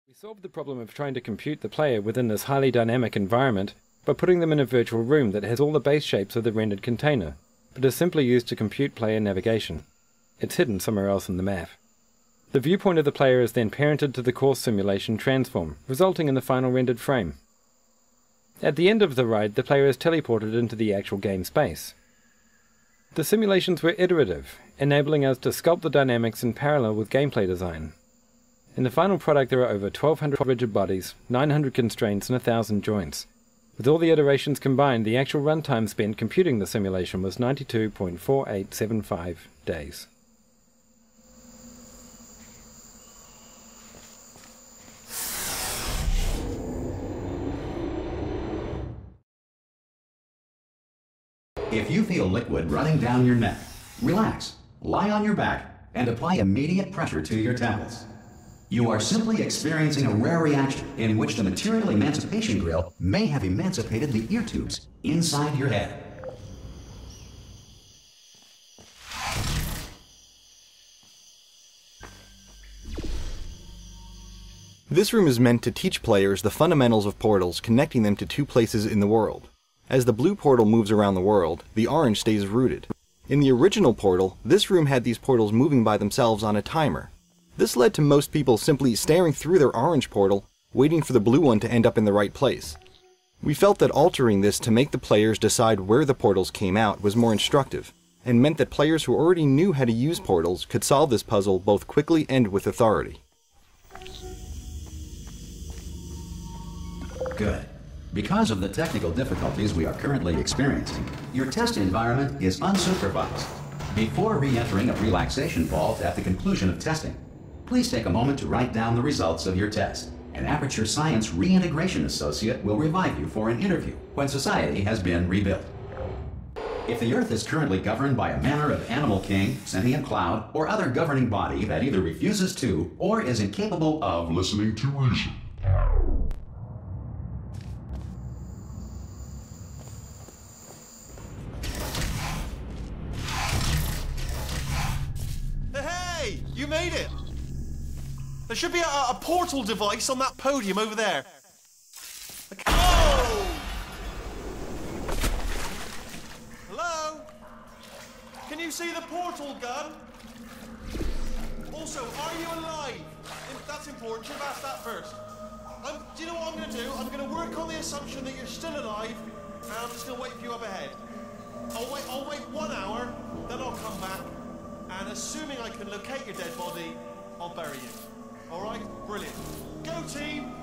We solved the problem of trying to compute the player within this highly dynamic environment by putting them in a virtual room that has all the base shapes of the rendered container, but is simply used to compute player navigation. It's hidden somewhere else in the map. The viewpoint of the player is then parented to the course simulation transform, resulting in the final rendered frame. At the end of the ride, the player is teleported into the actual game space. The simulations were iterative, enabling us to sculpt the dynamics in parallel with gameplay design. In the final product there are over 1200 rigid bodies, 900 constraints and 1000 joints. With all the iterations combined, the actual runtime spent computing the simulation was 92.4875 days. If you feel liquid running down your neck, relax, lie on your back, and apply immediate pressure to your temples. You are simply experiencing a rare reaction in which the material emancipation grill may have emancipated the ear tubes inside your head. This room is meant to teach players the fundamentals of portals, connecting them to two places in the world. As the blue portal moves around the world, the orange stays rooted. In the original portal, this room had these portals moving by themselves on a timer. This led to most people simply staring through their orange portal, waiting for the blue one to end up in the right place. We felt that altering this to make the players decide where the portals came out was more instructive, and meant that players who already knew how to use portals could solve this puzzle both quickly and with authority. Good. Because of the technical difficulties we are currently experiencing, your test environment is unsupervised. Before re-entering a relaxation vault at the conclusion of testing, please take a moment to write down the results of your test. An Aperture Science Reintegration Associate will revive you for an interview when society has been rebuilt. If the Earth is currently governed by a manner of animal king, sentient cloud, or other governing body that either refuses to or is incapable of listening to reason, you made it! There should be a portal device on that podium over there. Oh! Hello? Can you see the portal gun? Also, are you alive? That's important. Should have asked that first. Do you know what I'm going to do? I'm going to work on the assumption that you're still alive, and I'm just going to wait for you up ahead. I'll wait 1 hour, then I'll come back. And assuming I can locate your dead body, I'll bury you. Alright? Brilliant. Go team!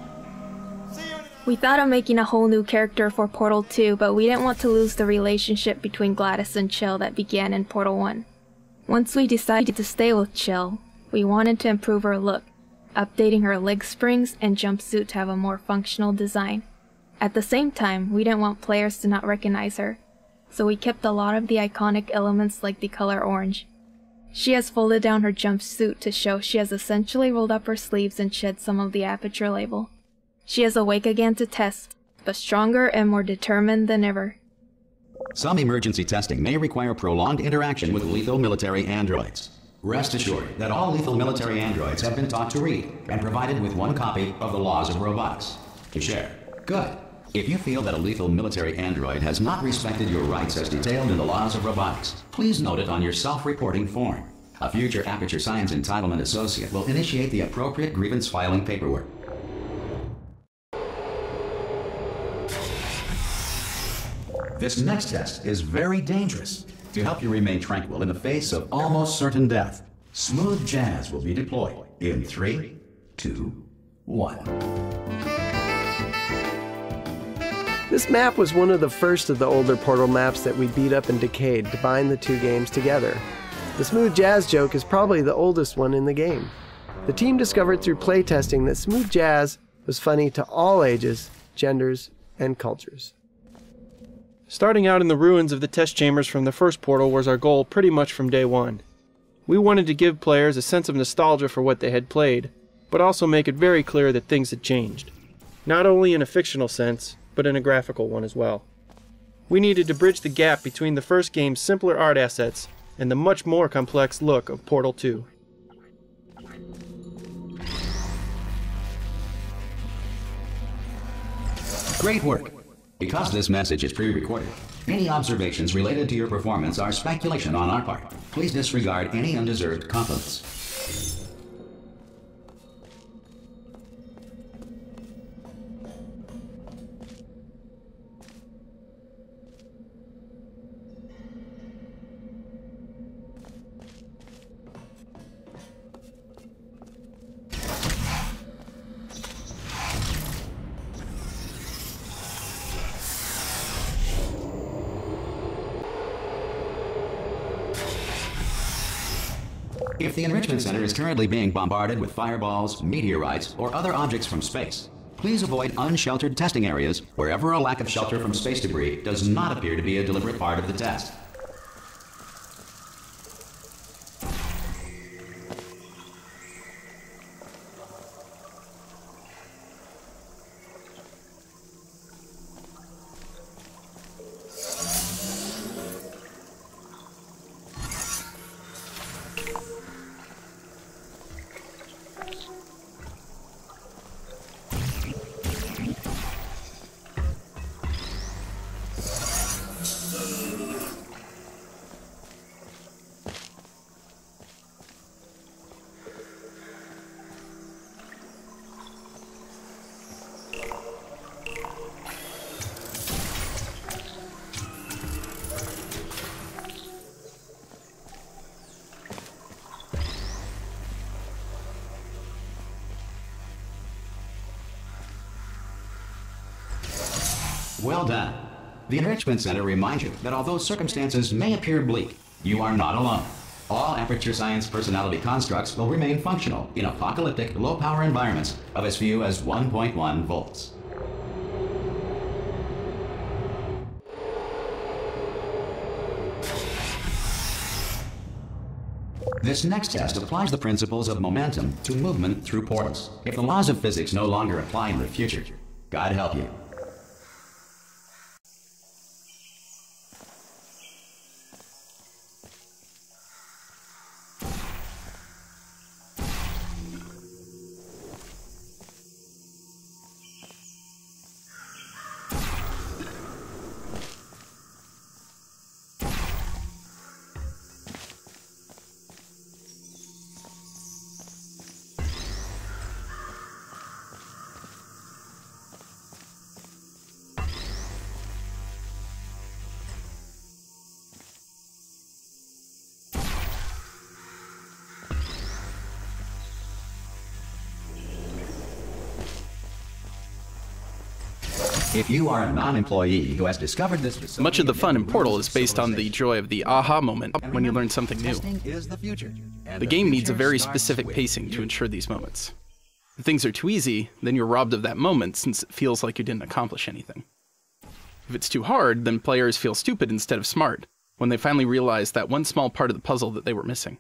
See you in an hour. We thought of making a whole new character for Portal 2, but we didn't want to lose the relationship between GLaDOS and Chill that began in Portal 1. Once we decided to stay with Chill, we wanted to improve her look, updating her leg springs and jumpsuit to have a more functional design. At the same time, we didn't want players to not recognize her, so we kept a lot of the iconic elements like the color orange. She has folded down her jumpsuit to show she has essentially rolled up her sleeves and shed some of the Aperture label. She is awake again to test, but stronger and more determined than ever. Some emergency testing may require prolonged interaction with lethal military androids. Rest assured that all lethal military androids have been taught to read and provided with 1 copy of the Laws of Robotics to share. Good. If you feel that a lethal military android has not respected your rights as detailed in the Laws of Robotics, please note it on your self-reporting form. A future Aperture Science Entitlement Associate will initiate the appropriate grievance filing paperwork. This next test is very dangerous. To help you remain tranquil in the face of almost certain death, Smooth Jazz will be deployed in 3, 2, 1. This map was one of the first of the older Portal maps that we beat up and decayed to bind the two games together. The Smooth Jazz joke is probably the oldest one in the game. The team discovered through playtesting that Smooth Jazz was funny to all ages, genders, and cultures. Starting out in the ruins of the test chambers from the first Portal was our goal pretty much from day one. We wanted to give players a sense of nostalgia for what they had played, but also make it very clear that things had changed. Not only in a fictional sense, but in a graphical one as well. We needed to bridge the gap between the first game's simpler art assets and the much more complex look of Portal 2. Great work. Because this message is pre-recorded, any observations related to your performance are speculation on our part. Please disregard any undeserved compliments. If the Enrichment Center is currently being bombarded with fireballs, meteorites, or other objects from space, please avoid unsheltered testing areas wherever a lack of shelter from space debris does not appear to be a deliberate part of the test. Well done. The Enrichment Center reminds you that although circumstances may appear bleak, you are not alone. All Aperture Science personality constructs will remain functional in apocalyptic, low-power environments of as few as 1.1 volts. This next test applies the principles of momentum to movement through portals. If the laws of physics no longer apply in the future, God help you. If you are a non-employee who has discovered this... Much of the fun in Portal is based on the joy of the aha moment when you learn something new. The game needs a very specific pacing to ensure these moments. If things are too easy, then you're robbed of that moment since it feels like you didn't accomplish anything. If it's too hard, then players feel stupid instead of smart when they finally realize that one small part of the puzzle that they were missing.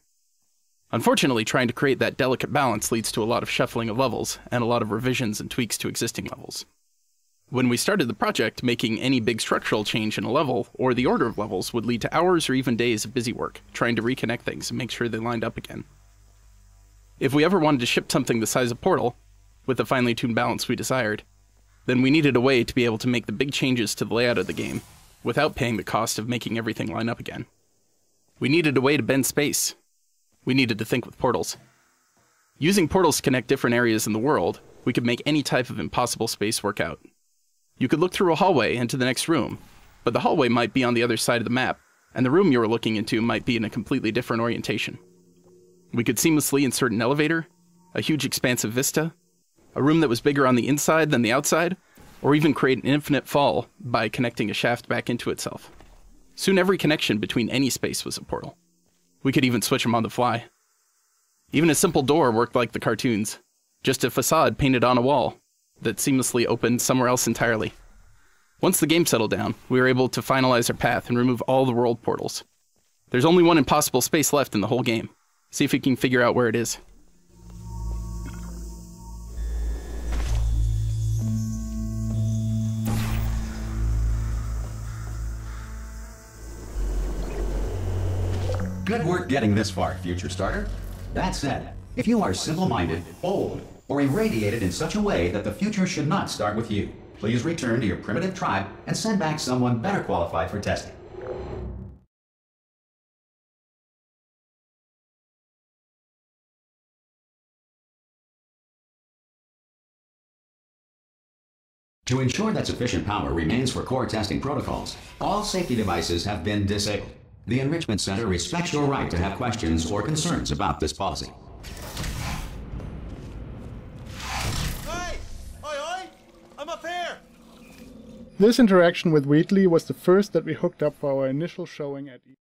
Unfortunately, trying to create that delicate balance leads to a lot of shuffling of levels and a lot of revisions and tweaks to existing levels. When we started the project, making any big structural change in a level, or the order of levels, would lead to hours or even days of busy work, trying to reconnect things and make sure they lined up again. If we ever wanted to ship something the size of Portal, with the finely tuned balance we desired, then we needed a way to be able to make the big changes to the layout of the game, without paying the cost of making everything line up again. We needed a way to bend space. We needed to think with portals. Using portals to connect different areas in the world, we could make any type of impossible space work out. You could look through a hallway into the next room, but the hallway might be on the other side of the map, and the room you were looking into might be in a completely different orientation. We could seamlessly insert an elevator, a huge expansive vista, a room that was bigger on the inside than the outside, or even create an infinite fall by connecting a shaft back into itself. Soon every connection between any space was a portal. We could even switch them on the fly. Even a simple door worked like the cartoons, just a facade painted on a wall that seamlessly opened somewhere else entirely. Once the game settled down, we were able to finalize our path and remove all the world portals. There's only one impossible space left in the whole game. See if we can figure out where it is. Good work getting this far, Future Starter. That said, if you are simple-minded, bold, or irradiated in such a way that the future should not start with you, Please return to your primitive tribe and send back someone better qualified for testing. To ensure that sufficient power remains for core testing protocols, all safety devices have been disabled. The Enrichment Center respects your right to have questions or concerns about this policy. Hey! Oi! I'm up here! This interaction with Wheatley was the first that we hooked up for our initial showing at